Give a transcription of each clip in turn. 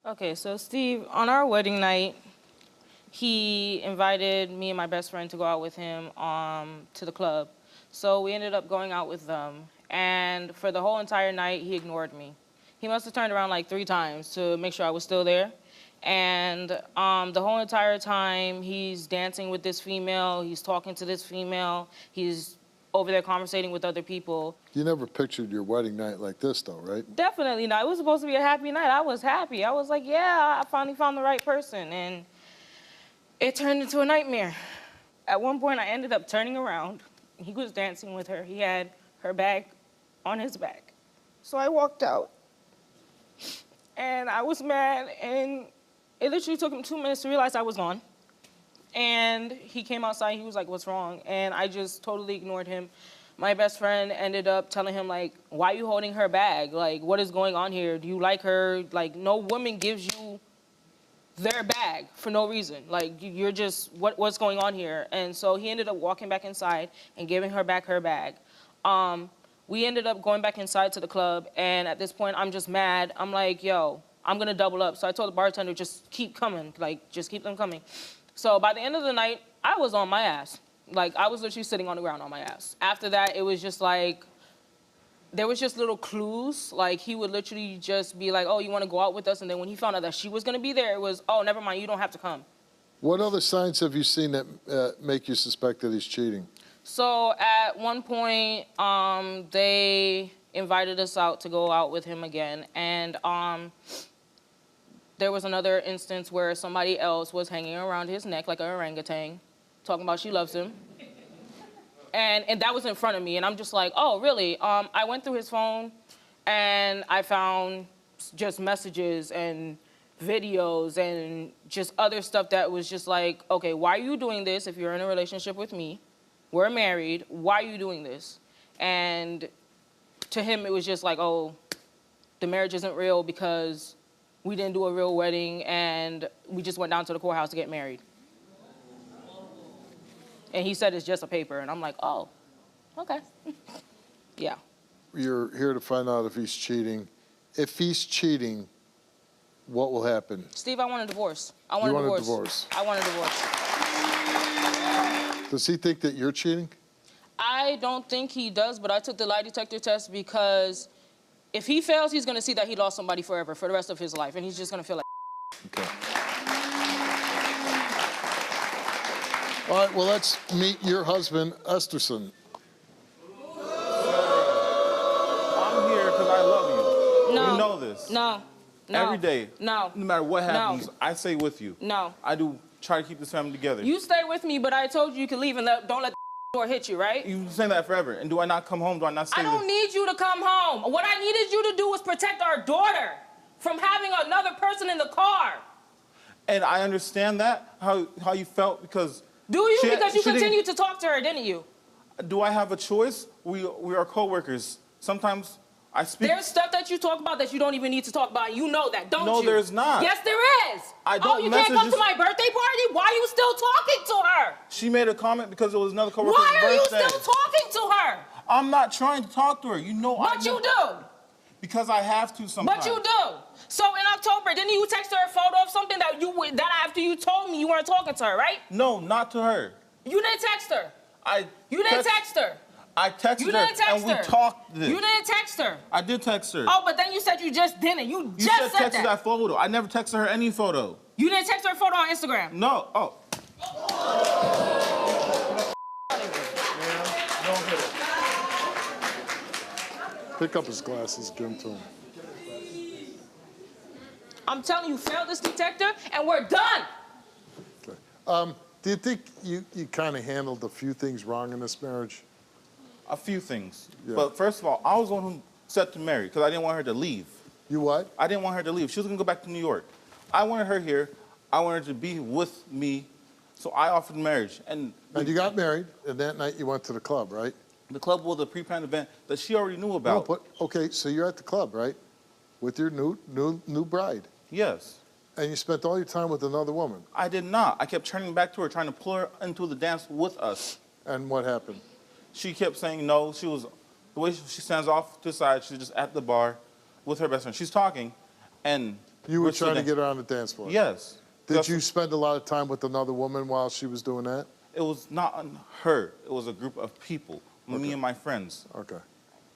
Okay, so Steve, on our wedding night, he invited me and my best friend to go out with him to the club. So we ended up going out with them. And for the whole entire night, he ignored me. He must have turned around like 3 times to make sure I was still there. And the whole entire time, he's dancing with this female. He's talking to this female. He's over there conversating with other people. You never pictured your wedding night like this, though, right? Definitely not. It was supposed to be a happy night. I was happy. I was like, yeah, I finally found the right person. And it turned into a nightmare. At one point, I ended up turning around. He was dancing with her. He had her bag on his back. So I walked out. And I was mad. And it literally took him 2 minutes to realize I was gone. And he came outside. He was like, what's wrong? And I just totally ignored him. My best friend ended up telling him, like, why are you holding her bag? Like, what is going on here? Do you like her? Like, no woman gives you their bag for no reason. Like, you're just, what's going on here? And so he ended up walking back inside and giving her back her bag. We ended up going back inside to the club, and at this point, I'm just mad. I'm like, yo, I'm gonna double up. So I told the bartender, just keep coming. Like, just keep them coming. So by the end of the night, I was on my ass. Like, I was literally sitting on the ground on my ass. After that, it was just like, there was just little clues. Like, he would literally just be like, oh, you want to go out with us? And then when he found out that she was going to be there, it was, oh, never mind, you don't have to come. What other signs have you seen that make you suspect that he's cheating? So at one point, they invited us out to go out with him again. And there was another instance where somebody else was hanging around his neck like an orangutan, talking about she loves him. And that was in front of me, and I'm just like, oh, really? I went through his phone, and I found just messages and videos and just other stuff that was just like, okay, why are you doing this if you're in a relationship with me? We're married. Why are you doing this? And to him, it was just like, oh, the marriage isn't real because we didn't do a real wedding, and we just went down to the courthouse to get married. And he said it's just a paper, and I'm like, oh, okay. Yeah. You're here to find out if he's cheating. If he's cheating, what will happen? Steve, I want a divorce. I want a divorce. I want a divorce. Does he think that you're cheating? I don't think he does, but I took the lie detector test because if he fails, he's going to see that he lost somebody forever, for the rest of his life, and he's just going to feel like Okay. All right, well, let's meet your husband, Estherson. I'm here because I love you. No. You know this. No. No. Every day. No. No matter what happens, No. I stay with you. No. I do try to keep this family together. You stay with me, but I told you you could leave and don't let the door hit you, right? You've been saying that forever. And do I not come home? Do I not stay I don't need you to come home. What I needed you to do was protect our daughter from having another person in the car. And I understand that, how you felt, because... Do you? Because you continued to talk to her, didn't you? Do I have a choice? We are coworkers. Sometimes I speak... There's stuff that you talk about that you don't even need to talk about. You know that, don't you? No, there's not. Yes, there is. I don't Oh, you can't come to my birthday party? Why are you still talking to her? She made a comment because it was another coworker's Why are birthday. you still talking to her? I'm not trying to talk to her. You know But you do. Because I have to sometimes. But you do. So in October, didn't you text her a photo of something that after you told me you weren't talking to her, right? No, not to her. You didn't text her. You didn't text her. I texted You didn't her text and her. we talked this. You didn't text her. I did text her. Oh, but then you said you just didn't. You just said said text her that photo. I never texted her any photo. You didn't text her a photo on Instagram. No. Oh. Pick up his glasses, give them to him. I'm telling you, fail this detector, and we're done. Okay. Do you think you kind of handled a few things wrong in this marriage? A few things. Yeah. But first of all, I was the one who set to marry because I didn't want her to leave. You what? I didn't want her to leave. She was going to go back to New York. I wanted her here. I wanted her to be with me. So I offered marriage. And you got married, and that night you went to the club, right? The club was a pre-planned event that she already knew about. No, but, okay, so you're at the club, right? With your new bride. Yes. And you spent all your time with another woman. I did not. I kept turning back to her, trying to pull her into the dance with us. And what happened? She kept saying no. She was, the way she stands off to the side, she's just at the bar with her best friend. She's talking, and You were We're still trying to dancing. get her on the dance floor? Yes. Did you spend a lot of time with another woman while she was doing that? It was not on her. It was a group of people, me and my friends. Okay.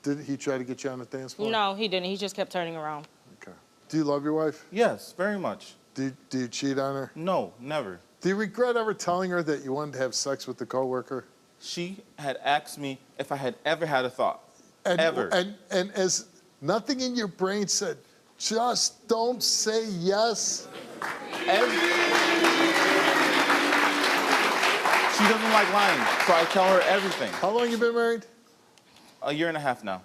Did he try to get you on the dance floor? No, he didn't. He just kept turning around. Okay. Do you love your wife? Yes, very much. Do you cheat on her? No, never. Do you regret ever telling her that you wanted to have sex with the coworker? She had asked me if I had ever had a thought. And, Ever. And as nothing in your brain said, just don't say yes. She doesn't like lying, so I tell her everything. How long you been married? A year and a half now.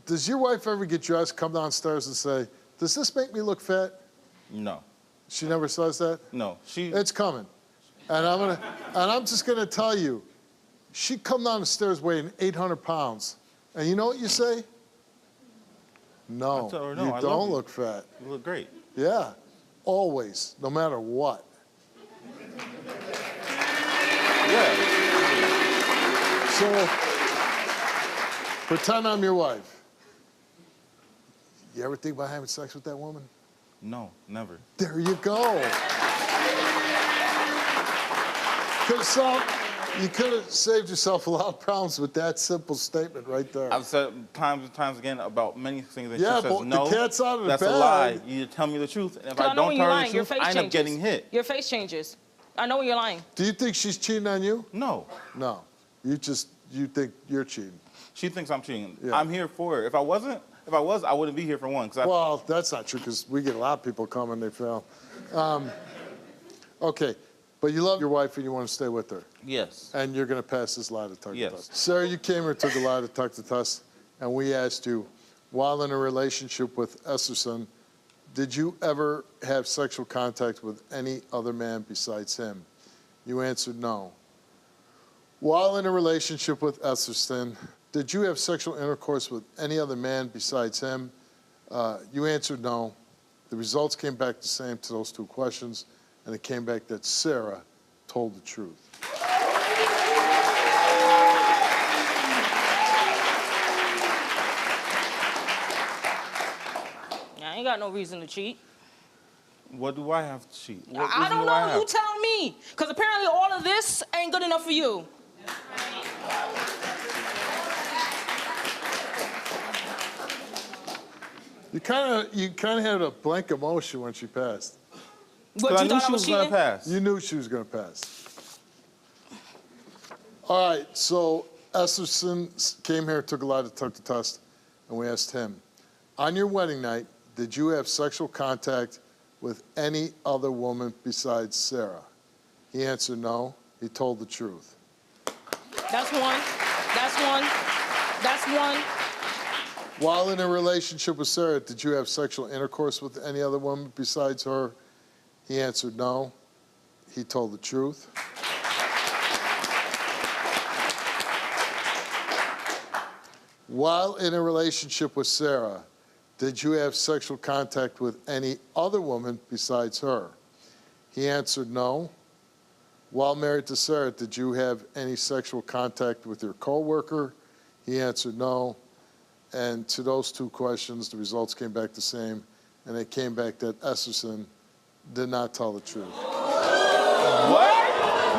Does your wife ever get dressed, come downstairs and say, does this make me look fat? No, She never says that? no. It's coming. And I'm just gonna tell you, she come down the stairs weighing 800 pounds. And you know what you say? No, I tell her, no, you I love don't you. look fat. You look great. Yeah, always, no matter what. Yeah. So, pretend I'm your wife. You ever think about having sex with that woman? No, never. There you go. You could have saved yourself a lot of problems with that simple statement right there. I've said times and times again about many things that Yeah, she says but the no. cat's out of the that's bag. a lie. You tell me the truth, and if 'Cause I I know don't when tell you're her lying, the your truth, face I end changes. up getting hit. Your face changes. I know when you're lying. Do you think she's cheating on you? No, No. You think you're cheating. she thinks I'm cheating. Yeah. I'm here for her. If I was, I wouldn't be here for one. Well, that's not true because we get a lot of people come and they fail. Okay, but you love your wife and you want to stay with her. Yes. And you're going to pass this lie detector Yes. test. Sarah, you came here, took a lie detector test, and we asked you, while in a relationship with Estherson, did you ever have sexual contact with any other man besides him? You answered no. While in a relationship with Estherson, did you have sexual intercourse with any other man besides him? You answered no. The results came back the same to those two questions, and it came back that Sarah told the truth. I ain't got no reason to cheat. What do I have to cheat? What I reason don't do I know. have? You tell me. Because apparently all of this ain't good enough for you. You kind of had a blank emotion when she passed. What, Because I you knew thought she I was was going to cheating? pass. You knew she was going to pass. All right, so Estherson came here, took a lie detector test, and we asked him, on your wedding night, did you have sexual contact with any other woman besides Sarah? He answered no. He told the truth. That's one. That's one. That's one. While in a relationship with Sarah, did you have sexual intercourse with any other woman besides her? He answered no. He told the truth. While in a relationship with Sarah, did you have sexual contact with any other woman besides her? He answered no. While married to Sarah, did you have any sexual contact with your coworker? He answered no. And to those two questions, the results came back the same, and it came back that Estherson did not tell the truth. What?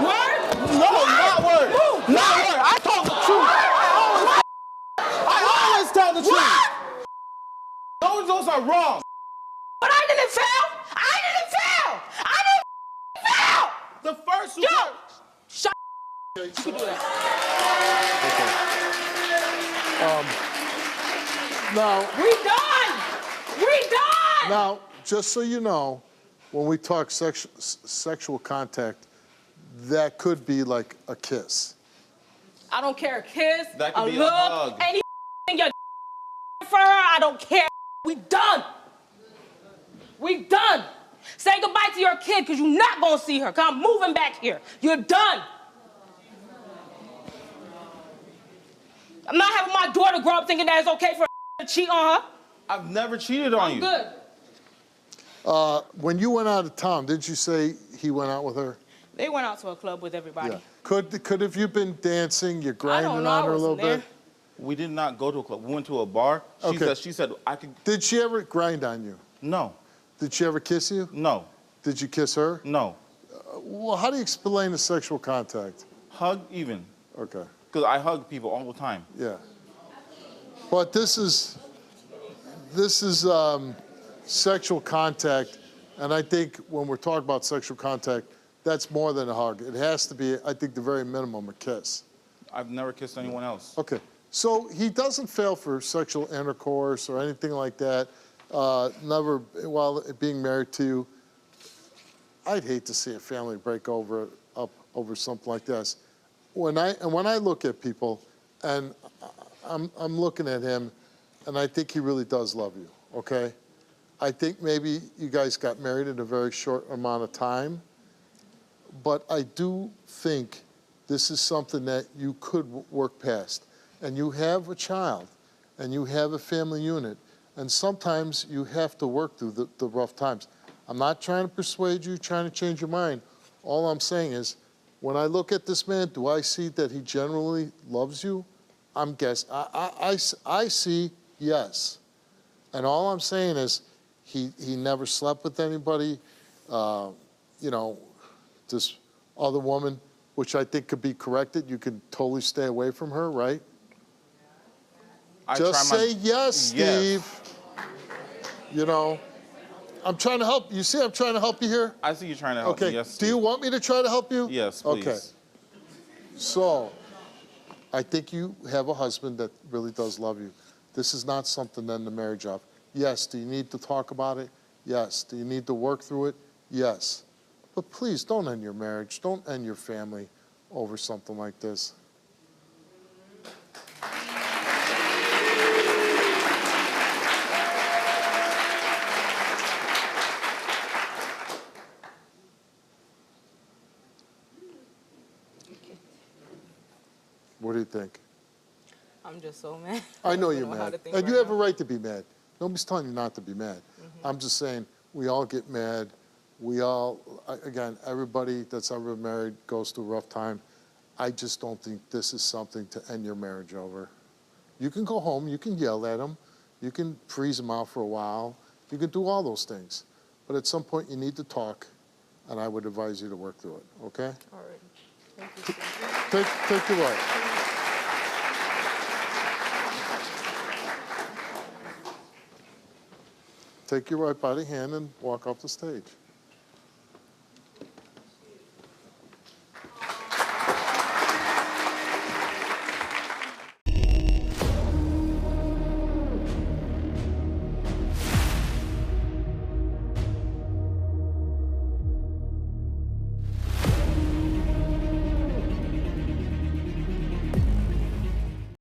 Word? No, not word. Not word. I told the truth. I always tell the truth. Those are wrong. But I didn't fail. I didn't fail. I didn't fail. The first Yo, one. shut. Okay, You can do that. Now, We done. We done. now, just so you know, when we talk sexual contact, that could be like a kiss. I don't care. A kiss, That could a be a look, hug. anything you for her. I don't care. We done. We done. Say goodbye to your kid because you're not going to see her because I'm moving back here. You're done. I'm not having my daughter grow up thinking that it's okay for her to cheat on her. I've never cheated on you. Good. When you went out of town, didn't you say he went out with her? They went out to a club with everybody. Yeah. Could have you been dancing, you're I grinding don't know. on I her a little wasn't there. bit? We did not go to a club. We went to a bar. Okay. She said I could. Did she ever grind on you? No. Did she ever kiss you? No. Did you kiss her? No. Well, how do you explain the sexual contact? Hug even. Okay, Because I hug people all the time. yeah. But this is sexual contact, and I think when we're talking about sexual contact, that's more than a hug. It has to be, I think, the very minimum, a kiss. I've never kissed anyone else. Okay, so he doesn't fail for sexual intercourse or anything like that, never while being married to you. I'd hate to see a family break up over something like this. When I look at people, and I'm looking at him, and I think he really does love you, okay? I think maybe you guys got married in a very short amount of time, but I do think this is something that you could work past. And you have a child, and you have a family unit, and sometimes you have to work through the rough times. I'm not trying to persuade you, trying to change your mind. All I'm saying is, when I look at this man, do I see that he generally loves you? I'm guessing. I see yes. And all I'm saying is, he never slept with anybody. You know, this other woman, which I think could be corrected. You could totally stay away from her, right? Just say yes, Steve. Yes. You know, I'm trying to help. You see, I'm trying to help you here. I see you trying to help Okay. me. Yes. Do you want me to try to help you? Yes, please. Okay. So, I think you have a husband that really does love you. This is not something to end the marriage of. Yes. Do you need to talk about it? Yes. Do you need to work through it? Yes. But please don't end your marriage. Don't end your family over something like this. What do you think? I'm just so mad. I know don't you're how mad. to think And right you have now. a right to be mad. Nobody's telling you not to be mad. Mm-hmm. I'm just saying, we all get mad. We all, again, everybody that's ever married goes through a rough time. I just don't think this is something to end your marriage over. You can go home, you can yell at him, you can freeze him out for a while, you can do all those things. But at some point, you need to talk, and I would advise you to work through it, okay? All right. Thank you. Take your right. Take your right by the hand and walk off the stage.